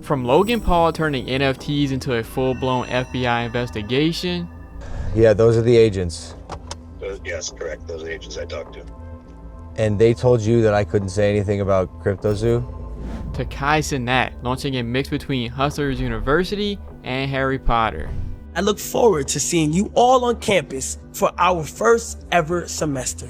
From Logan Paul turning NFTs into a full-blown FBI investigation. Yeah, those are the agents. Yes, correct. Those are the agents I talked to. And they told you that I couldn't say anything about Cryptozoo? To Cenat launching a mix between Hustlers University and Harry Potter. I look forward to seeing you all on campus for our first ever semester.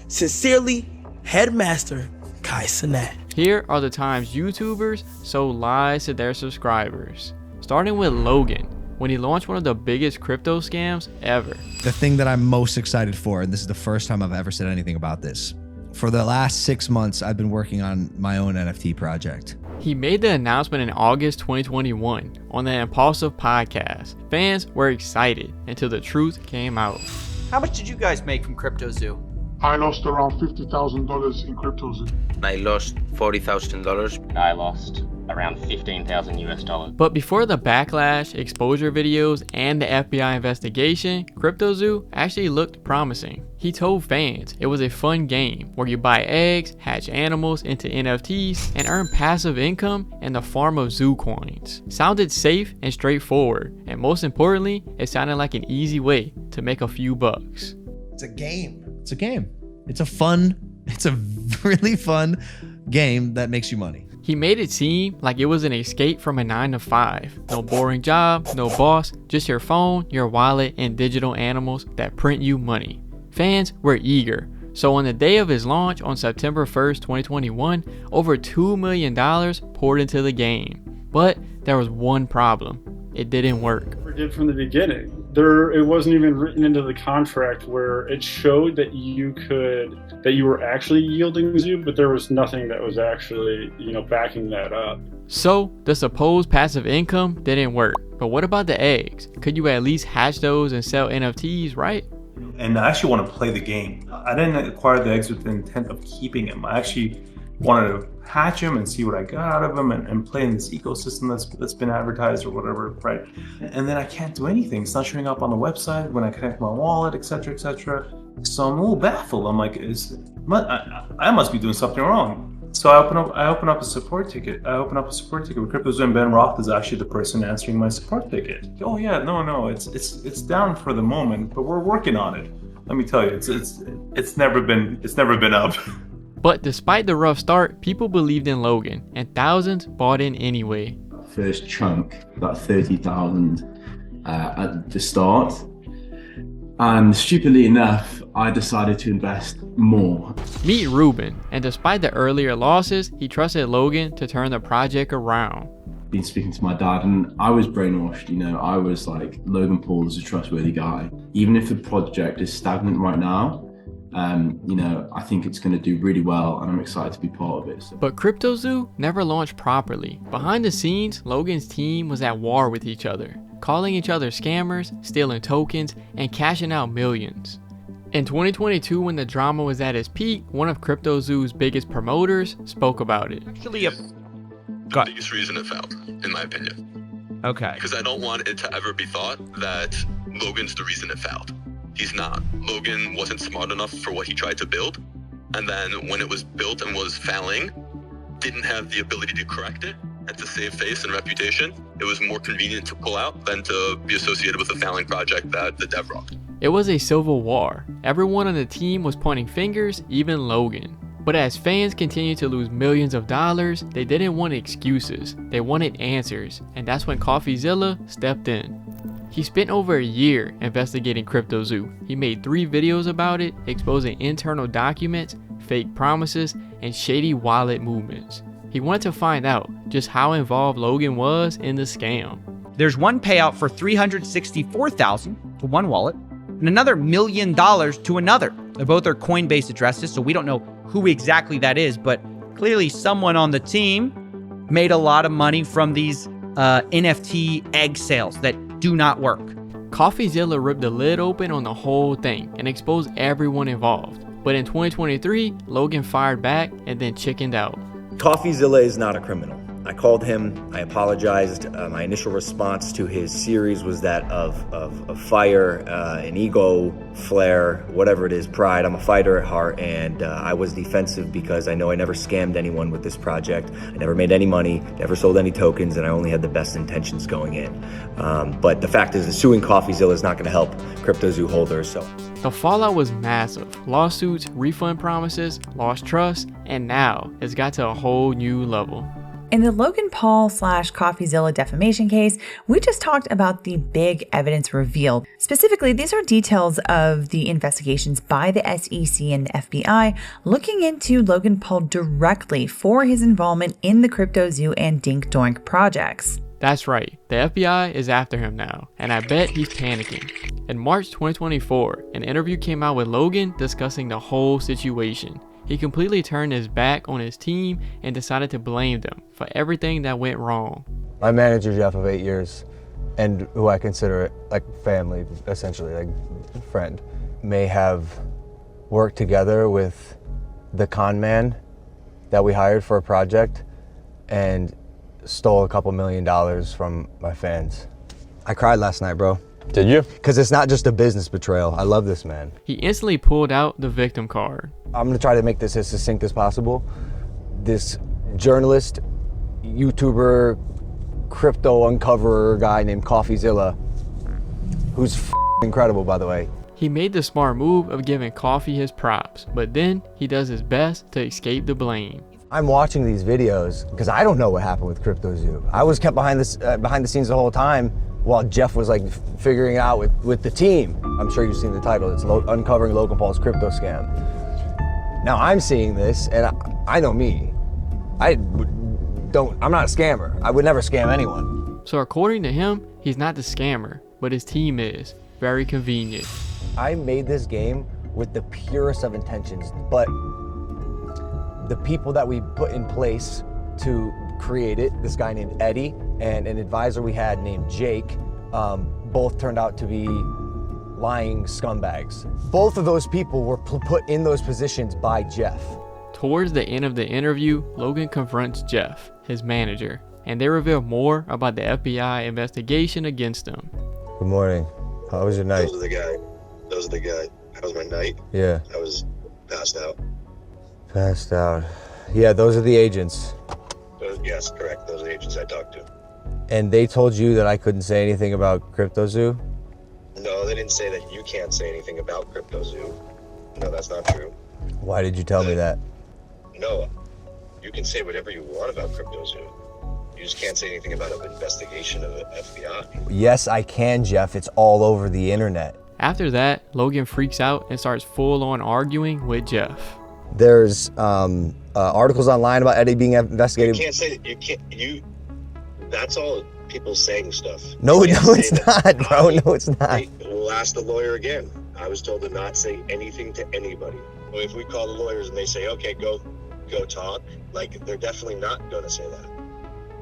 Sincerely, Headmaster Cenat. Here are the times YouTubers sold lies to their subscribers. Starting with Logan, when he launched one of the biggest crypto scams ever. The thing that I'm most excited for, and this is the first time I've ever said anything about this, for the last 6 months, I've been working on my own NFT project. He made the announcement in August 2021 on the Impulsive podcast. Fans were excited until the truth came out. How much did you guys make from Cryptozoo? I lost around $50,000 in Cryptozoo. I lost $40,000. I lost around 15,000 US dollars. But before the backlash, exposure videos, and the FBI investigation, Cryptozoo actually looked promising. He told fans it was a fun game where you buy eggs, hatch animals into NFTs, and earn passive income in the form of zoo coins. Sounded safe and straightforward, and most importantly, it sounded like an easy way to make a few bucks. It's a game. It's a game. It's a really fun game that makes you money. He made it seem like it was an escape from a 9-to-5. No boring job, no boss, just your phone, your wallet, and digital animals that print you money. Fans were eager. So on the day of his launch on September 1st, 2021, over $2 million poured into the game. But there was one problem. It didn't work. We did from the beginning. It wasn't even written into the contract where it showed that you were actually yielding zoo, but there was nothing that was actually, backing that up. So the supposed passive income didn't work. But what about the eggs? Could you at least hatch those and sell NFTs, right? And I actually want to play the game. I didn't acquire the eggs with the intent of keeping them. I actually wanted to hatch them and see what I got out of them and play in this ecosystem that's been advertised or whatever, right? And then I can't do anything. It's not showing up on the website when I connect my wallet, etc., etc. So I'm a little baffled. I'm like, I must be doing something wrong. So I open up a support ticket. with Cryptozoo, and Ben Roth is actually the person answering my support ticket. Oh yeah, no, it's down for the moment, but we're working on it. Let me tell you, it's never been up. But despite the rough start, people believed in Logan, and thousands bought in anyway. First chunk, about 30,000 at the start. And stupidly enough, I decided to invest more. Meet Ruben, and despite the earlier losses, he trusted Logan to turn the project around. Been speaking to my dad, and I was brainwashed. I was like, Logan Paul is a trustworthy guy. Even if the project is stagnant right now, I think it's going to do really well, and I'm excited to be part of it. So. But Cryptozoo never launched properly. Behind the scenes, Logan's team was at war with each other, calling each other scammers, stealing tokens, and cashing out millions. In 2022, when the drama was at its peak, one of Cryptozoo's biggest promoters spoke about it. Actually, The biggest reason it failed, in my opinion. Okay. Because I don't want it to ever be thought that Logan's the reason it failed. He's not. Logan wasn't smart enough for what he tried to build. And then when it was built and was failing, didn't have the ability to correct it and to save face and reputation. It was more convenient to pull out than to be associated with a failing project that the dev rocked. It was a civil war. Everyone on the team was pointing fingers, even Logan. But as fans continued to lose millions of dollars, they didn't want excuses. They wanted answers. And that's when Coffeezilla stepped in. He spent over a year investigating Cryptozoo. He made 3 videos about it, exposing internal documents, fake promises, and shady wallet movements. He wanted to find out just how involved Logan was in the scam. There's one payout for $364,000 to one wallet and another $1 million to another. Both are Coinbase addresses, so we don't know who exactly that is, but clearly someone on the team made a lot of money from these NFT egg sales that do not work. Coffeezilla ripped the lid open on the whole thing and exposed everyone involved. But in 2023, Logan fired back and then chickened out. Coffeezilla is not a criminal. I called him, I apologized. My initial response to his series was that of fire, an ego, flare, whatever it is, pride. I'm a fighter at heart, and I was defensive because I know I never scammed anyone with this project. I never made any money, never sold any tokens, and I only had the best intentions going in. But the fact is that suing Coffeezilla is not going to help Cryptozoo holders. So The fallout was massive. Lawsuits, refund promises, lost trust, and now it's got to a whole new level. In the Logan Paul / Coffeezilla defamation case, we just talked about the big evidence revealed. Specifically, these are details of the investigations by the SEC and the FBI looking into Logan Paul directly for his involvement in the Cryptozoo and Dink Doink projects. That's right, the FBI is after him now, and I bet he's panicking. In March 2024, an interview came out with Logan discussing the whole situation. He completely turned his back on his team and decided to blame them for everything that went wrong. my manager, Jeff, of 8 years, and who I consider like family, essentially, like friend, may have worked together with the con man that we hired for a project and stole a couple $1 million from my fans. I cried last night, bro. Did you? Because it's not just a business betrayal. I love this man. He instantly pulled out the victim card. I'm gonna try to make this as succinct as possible. This journalist, YouTuber, crypto uncoverer guy named Coffeezilla, who's incredible, by the way. He made the smart move of giving Coffee his props, but then he does his best to escape the blame. I'm watching these videos because I don't know what happened with Cryptozoo. I was kept behind the scenes the whole time while Jeff was like figuring it out with the team. I'm sure you've seen the title. It's Uncovering Logan Paul's Crypto Scam. Now I'm seeing this, and I know me. I'm not a scammer. I would never scam anyone. So according to him, he's not the scammer, but his team is. Very convenient. I made this game with the purest of intentions, but the people that we put in place to create it, this guy named Eddie and an advisor we had named Jake, both turned out to be lying scumbags. Both of those people were put in those positions by Jeff. Towards the end of the interview, Logan confronts Jeff, his manager, and they reveal more about the FBI investigation against him. Good morning. How was your night? Those are the guy. How was my night? Yeah. I was passed out. Passed out. Yeah, those are the agents. Yes, correct. Those are the agents I talked to. And they told you that I couldn't say anything about Cryptozoo? No, they didn't say that you can't say anything about Cryptozoo. No, that's not true. Why did you tell me that? No, you can say whatever you want about Cryptozoo. You just can't say anything about an investigation of the FBI. Yes, I can, Jeff. It's all over the internet. After that, Logan freaks out and starts full-on arguing with Jeff. There's articles online about Eddie being investigated. You can't say that. That's all people saying stuff. No, it's not, bro. No, it's not. We'll ask the lawyer again. I was told to not say anything to anybody. Well, if we call the lawyers and they say, okay, go talk, like, they're definitely not going to say that.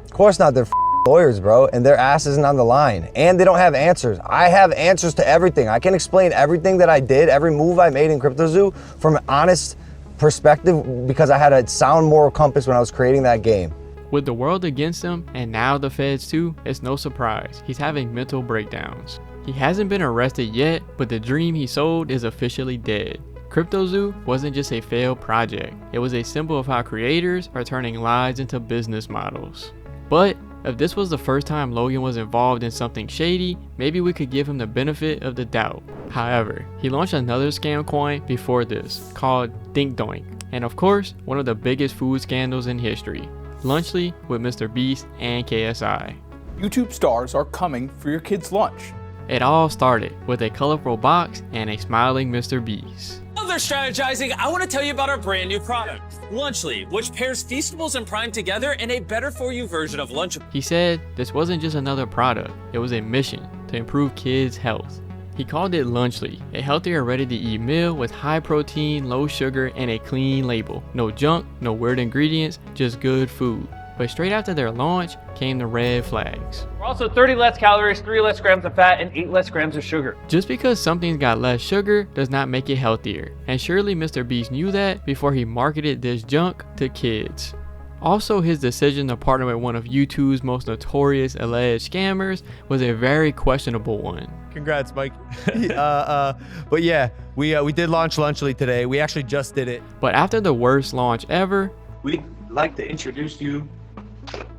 Of course not. They're lawyers, bro, and their ass isn't on the line. And they don't have answers. I have answers to everything. I can explain everything that I did, every move I made in Cryptozoo from an honest perspective because I had a sound moral compass when I was creating that game. With the world against him, and now the feds too, it's no surprise. He's having mental breakdowns. He hasn't been arrested yet, but the dream he sold is officially dead. Cryptozoo wasn't just a failed project. It was a symbol of how creators are turning lies into business models. But if this was the first time Logan was involved in something shady, maybe we could give him the benefit of the doubt. However, he launched another scam coin before this, called Dink Doink, and of course, one of the biggest food scandals in history. Lunchly with Mr. Beast and KSI. YouTube stars are coming for your kid's lunch. It all started with a colorful box and a smiling Mr. Beast. While they're strategizing, I want to tell you about our brand new product, Lunchly, which pairs Feastables and Prime together in a better-for-you version of Lunchables. He said this wasn't just another product, it was a mission to improve kids' health. He called it Lunchly, a healthier ready-to-eat meal with high protein, low sugar, and a clean label. No junk, no weird ingredients, just good food. But straight after their launch came the red flags. We're also 30 less calories, 3 less grams of fat, and 8 less grams of sugar. Just because something's got less sugar does not make it healthier. And surely Mr. Beast knew that before he marketed this junk to kids. Also, his decision to partner with one of YouTube's most notorious alleged scammers was a very questionable one. Congrats, Mike. But yeah, we did launch Lunchly today. We actually just did it. But after the worst launch ever, We'd like to introduce you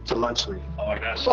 to Lunchly. Oh my gosh.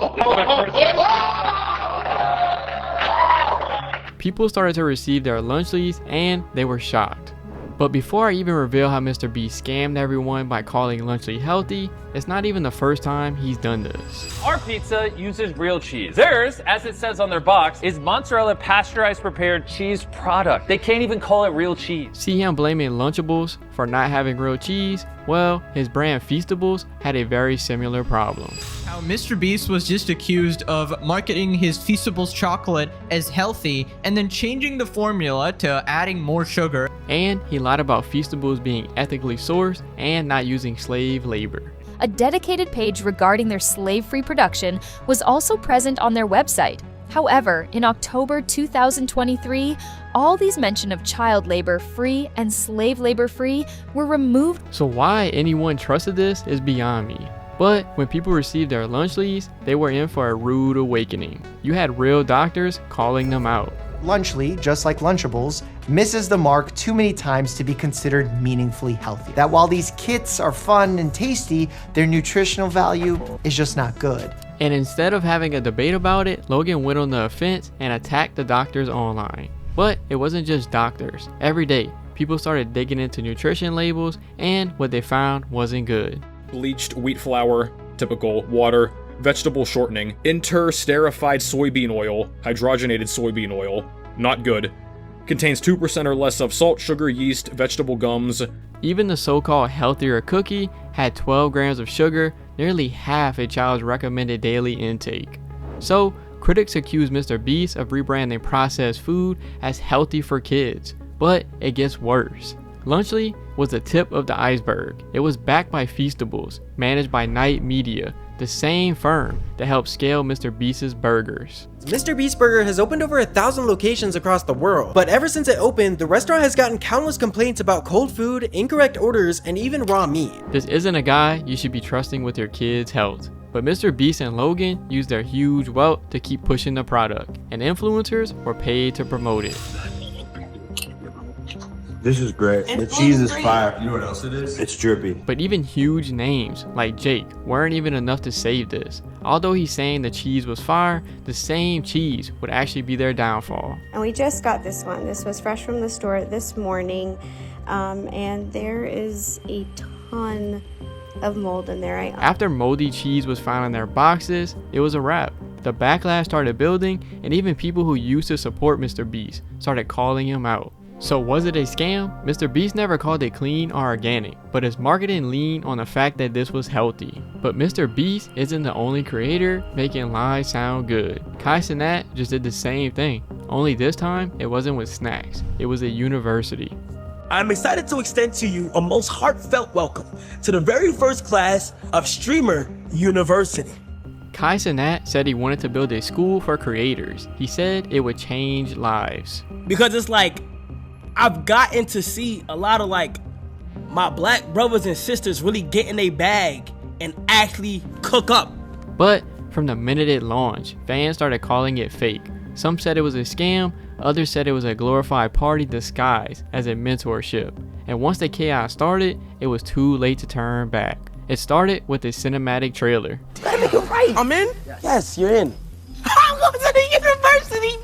people started to receive their Lunchlys and they were shocked. But before I even reveal how Mr. Beast scammed everyone by calling Lunchly healthy, it's not even the first time he's done this. Our pizza uses real cheese. Theirs, as it says on their box, is mozzarella pasteurized prepared cheese product. They can't even call it real cheese. See him blaming Lunchables for not having real cheese? Well, his brand Feastables had a very similar problem. How Mr. Beast was just accused of marketing his Feastables chocolate as healthy and then changing the formula to adding more sugar. And he lied about Feastables being ethically sourced and not using slave labor. A dedicated page regarding their slave-free production was also present on their website. However, in October 2023, all these mention of child labor-free and slave labor-free were removed. So why anyone trusted this is beyond me. But when people received their Lunchlys, they were in for a rude awakening. You had real doctors calling them out. Lunchly, just like Lunchables, misses the mark too many times to be considered meaningfully healthy. That while these kits are fun and tasty, their nutritional value is just not good. And instead of having a debate about it, Logan went on the offense and attacked the doctors online. But it wasn't just doctors. Every day, people started digging into nutrition labels, and what they found wasn't good. Bleached wheat flour, typical water, vegetable shortening, esterified soybean oil, hydrogenated soybean oil, not good. Contains 2% or less of salt, sugar, yeast, vegetable gums. Even the so-called healthier cookie had 12 grams of sugar, nearly half a child's recommended daily intake. So, critics accuse Mr. Beast of rebranding processed food as healthy for kids. But it gets worse. Lunchly was the tip of the iceberg. It was backed by Feastables, managed by Night Media, the same firm that helped scale Mr. Beast's burgers. Mr. Beast Burger has opened over 1,000 locations across the world, but ever since it opened, the restaurant has gotten countless complaints about cold food, incorrect orders, and even raw meat. This isn't a guy you should be trusting with your kids' health. But Mr. Beast and Logan used their huge wealth to keep pushing the product, and influencers were paid to promote it. This is great. The cheese is fire. You know what else it is? It's drippy. But even huge names like Jake weren't even enough to save this. Although he's saying the cheese was fire, the same cheese would actually be their downfall. And we just got this one. This was fresh from the store this morning. And there is a ton of mold in there. After moldy cheese was found in their boxes, it was a wrap. The backlash started building, and even people who used to support Mr. Beast started calling him out. So was it a scam? Mr. Beast never called it clean or organic, but his marketing leaned on the fact that this was healthy. But Mr. Beast isn't the only creator making lies sound good. Cenat just did the same thing, only this time it wasn't with snacks, it was a university. I'm excited to extend to you a most heartfelt welcome to the very first class of Streamer University. Cenat said he wanted to build a school for creators. He said it would change lives. Because it's like, I've gotten to see a lot of like my black brothers and sisters really get in a bag and actually cook up. But from the minute it launched, fans started calling it fake. Some said it was a scam, others said it was a glorified party disguised as a mentorship. And once the chaos started, it was too late to turn back. It started with a cinematic trailer. You're right. I'm in? Yes, you're in. I'm going to the university.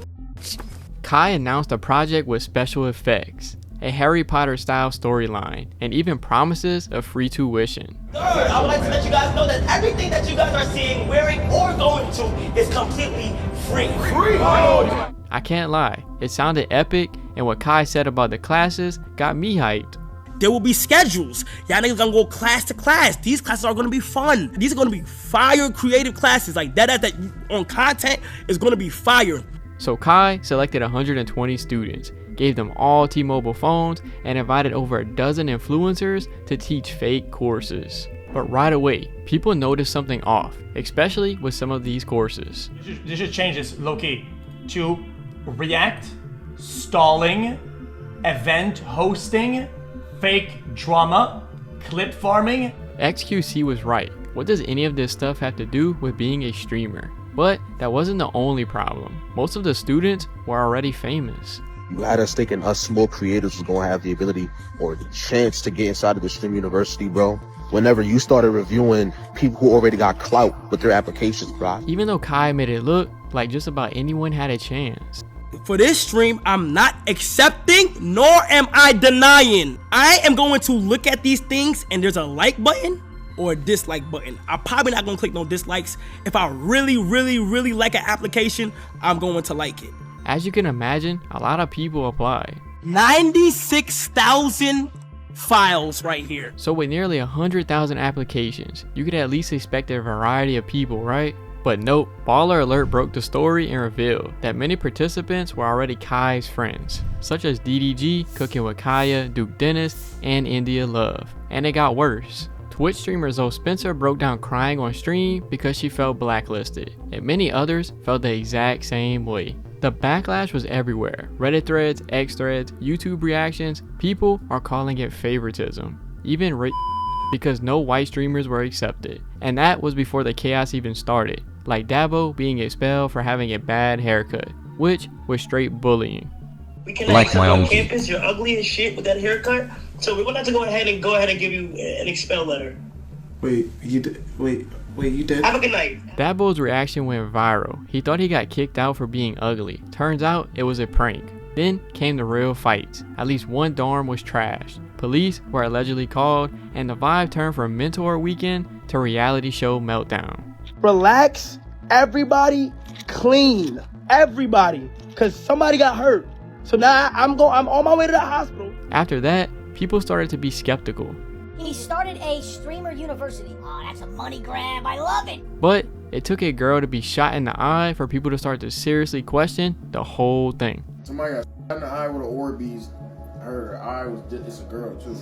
Kai announced a project with special effects, a Harry Potter style storyline, and even promises of free tuition. Third, I would like to let you guys know that everything that you guys are seeing, wearing, or going to is completely free. I can't lie, it sounded epic, and what Kai said about the classes got me hyped. There will be schedules. Y'all niggas gonna go class to class. These classes are gonna be fun. These are gonna be fire creative classes. Like that on content is gonna be fire. So Kai selected 120 students, gave them all T-Mobile phones, and invited over a dozen influencers to teach fake courses. But right away, people noticed something off, especially with some of these courses. You should change this low-key to React, stalling, event hosting, fake drama, clip farming. XQC was right. What does any of this stuff have to do with being a streamer? But that wasn't the only problem. Most of the students were already famous. You had us thinking us small creators was gonna have the ability or the chance to get inside of the stream university, bro. Whenever you started reviewing people who already got clout with their applications, bro. Even though Kai made it look like just about anyone had a chance. For this stream, I'm not accepting nor am I denying. I am going to look at these things and there's a like button or a dislike button. I'm probably not gonna click no dislikes. If I really like an application, I'm going to like it. As you can imagine, a lot of people apply. 96,000 files right here. So with nearly 100,000 applications, you could at least expect a variety of people, right? But nope, Baller Alert broke the story and revealed that many participants were already Kai's friends, such as DDG, Cooking with Kaya, Duke Dennis, and India Love. And it got worse. Twitch streamer Zoe Spencer broke down crying on stream because she felt blacklisted, and many others felt the exact same way. The backlash was everywhere. Reddit threads, X threads, YouTube reactions, people are calling it favoritism. Even because no white streamers were accepted. And that was before the chaos even started, like Dabo being expelled for having a bad haircut, which was straight bullying. We cannot like my own campus, you're ugly as shit with that haircut, so we're gonna have to go ahead and give you an expel letter. Wait, you did? Wait, you did? Have a good night. Dabo's reaction went viral. He thought he got kicked out for being ugly. Turns out it was a prank. Then came the real fights. At least one dorm was trashed. Police were allegedly called, and the vibe turned from mentor weekend to reality show meltdown. Relax, everybody, clean, everybody, cause somebody got hurt. So now I'm on my way to the hospital. After that, people started to be skeptical. He started a streamer university. Oh, that's a money grab. I love it. But it took a girl to be shot in the eye for people to start to seriously question the whole thing. Somebody got shot in the eye with an Orbeez. Her eye was it's a girl too.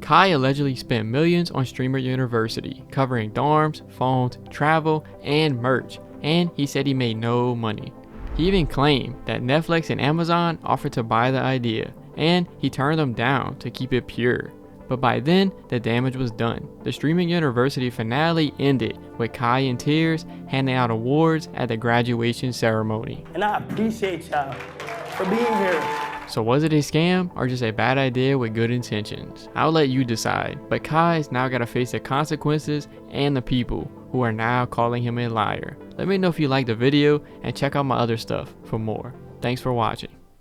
Kai allegedly spent millions on Streamer University, covering dorms, phones, travel, and merch, and he said he made no money. He even claimed that Netflix and Amazon offered to buy the idea, and he turned them down to keep it pure. But by then, the damage was done. The Streaming University finale ended with Kai in tears handing out awards at the graduation ceremony. And I appreciate y'all for being here. So was it a scam or just a bad idea with good intentions? I'll let you decide, but Kai's now gotta face the consequences and the people who are now calling him a liar. Let me know if you liked the video and check out my other stuff for more. Thanks for watching.